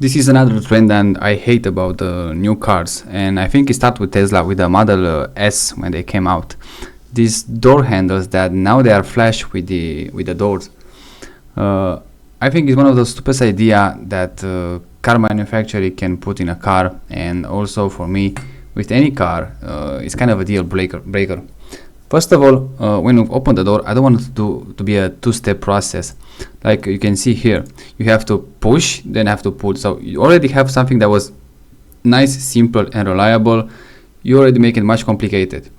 This is another trend that I hate about new cars, and I think it started with Tesla with the Model S when they came out. These door handles that now they are flash with the doors. I think it's one of those stupid idea that car manufacturer can put in a car, and also for me with any car, it's kind of a deal breaker. First of all, when you open the door, I don't want it to be a two-step process. Like you can see here, you have to push, then have to pull. So you already have something that was nice, simple, and reliable. You already make it much complicated.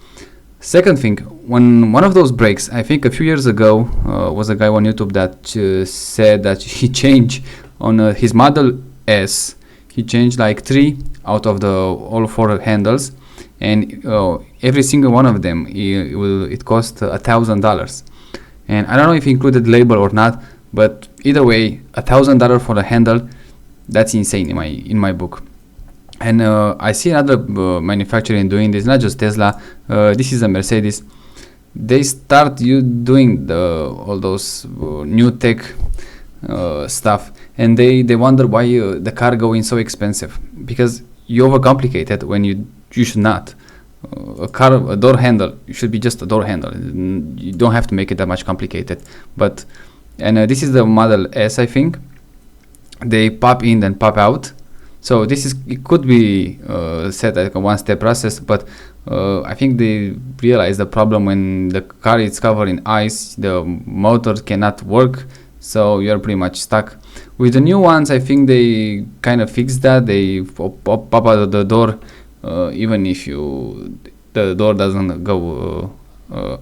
Second thing, when one of those breaks, I think a few years ago, was a guy on YouTube that said that he changed on his Model S. He changed like 3 out of the all 4 handles, and every single one of them it cost $1,000. And I don't know if he included label or not, but either way, $1,000 for the handle, that's insane in my book. And I see another manufacturer doing this, not just Tesla. This is a Mercedes. They start doing all those new tech stuff, and they wonder why the car going so expensive, because you overcomplicate it when you should not. A door handle, it should be just a door handle. You don't have to make it that much complicated. But this is the Model S, I think. They pop in and pop out. So it could be set like a one-step process, but I think they realize the problem when the car is covered in ice, the motor cannot work, so you're pretty much stuck. With the new ones, I think they kind of fixed that. They pop out of the door, even if the door doesn't go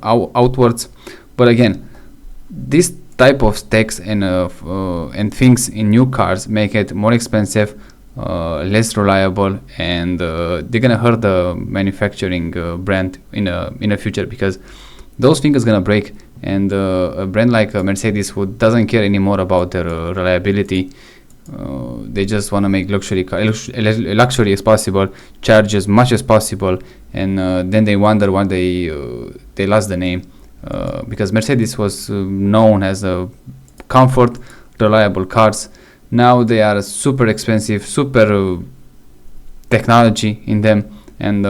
outwards. But again, this type of stacks and things in new cars make it more expensive, less reliable, and they're gonna hurt the manufacturing brand in the future, because those things are gonna break. And a brand like Mercedes, who doesn't care anymore about their reliability, they just want to make luxury as possible, charge as much as possible, and then they wonder why they lost the name, because Mercedes was known as a comfort, reliable cars. Now they are super expensive, super technology in them, and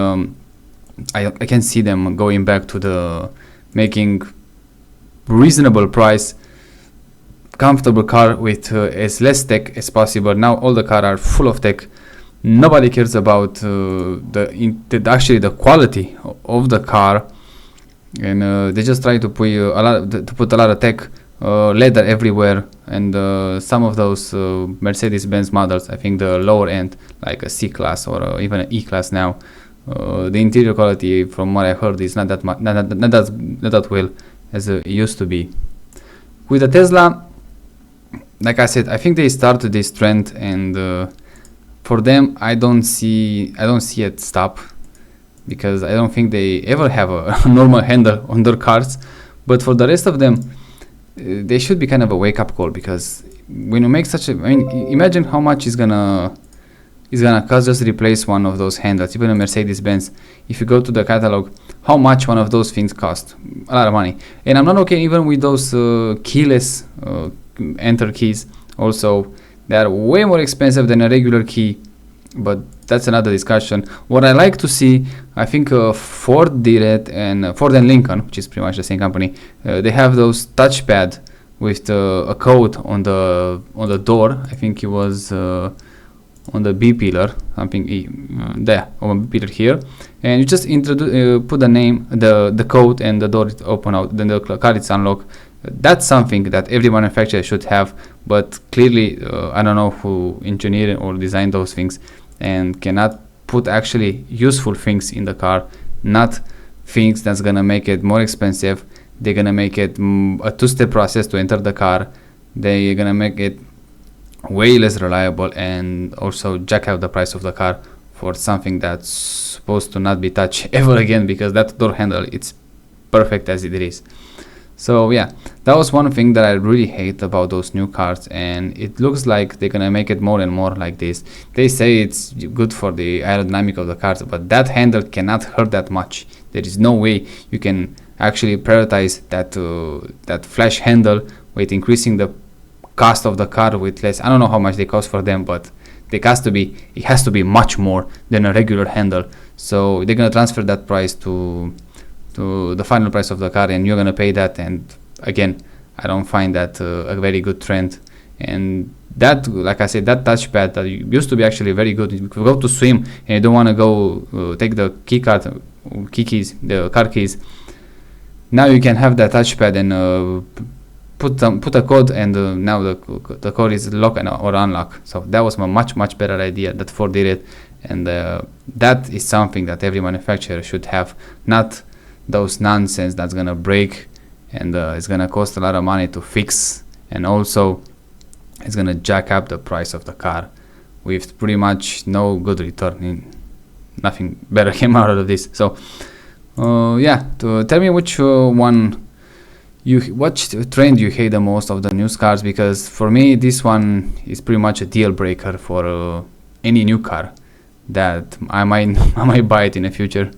I can see them going back to the making reasonable price, comfortable car with as less tech as possible. Now all the cars are full of tech. Nobody cares about the quality of the car, and they just try to put a lot of tech, leather everywhere, and some of those Mercedes-Benz models, I think the lower end, like a C-Class or even an E-Class now, the interior quality, from what I heard, is not that well as it used to be. With the Tesla, like I said, I think they started this trend, and for them, I don't see it stop, because I don't think they ever have a normal handle on their cars. But for the rest of them, they should be kind of a wake-up call, because when you make imagine how much is gonna cost just to replace one of those handles. Even a Mercedes-Benz, if you go to the catalog, how much one of those things cost? A lot of money. And I'm not okay even with those keyless enter keys. Also, they are way more expensive than a regular key, but that's another discussion. What I like to see, I think Ford did it, and Ford and Lincoln, which is pretty much the same company, they have those touchpad with a code on the door. I think it was on the B pillar, something there on B pillar here, and you just put the name, the code, and the door is open out. Then the car is unlocked. That's something that every manufacturer should have, but clearly I don't know who engineered or designed those things, and cannot put actually useful things in the car, not things that's gonna make it more expensive. They're gonna make it a two-step process to enter the car. They're gonna make it way less reliable, and also jack up the price of the car for something that's supposed to not be touched ever again, because that door handle, it's perfect as it is. So yeah, that was one thing that I really hate about those new cars, and it looks like they're gonna make it more and more like this. They say it's good for the aerodynamic of the cars, but that handle cannot hurt that much. There is no way you can actually prioritize that flash handle with increasing the cost of the car with less. I don't know how much they cost for them, but it has to be much more than a regular handle. So they're gonna transfer that price to the final price of the car, and you're gonna pay that. And again, I don't find that a very good trend. And that, like I said, that touchpad that used to be actually very good. If you go to swim and you don't want to go take the the car keys, now you can have that touchpad and put a code, and now the code is lock or unlock. So that was a much better idea that Ford did it, and that is something that every manufacturer should have, not those nonsense that's gonna break and it's gonna cost a lot of money to fix, and also it's gonna jack up the price of the car with pretty much no good return. Nothing better came out of this. So tell me which what trend you hate the most of the new cars, because for me this one is pretty much a deal breaker for any new car that I might buy it in the future.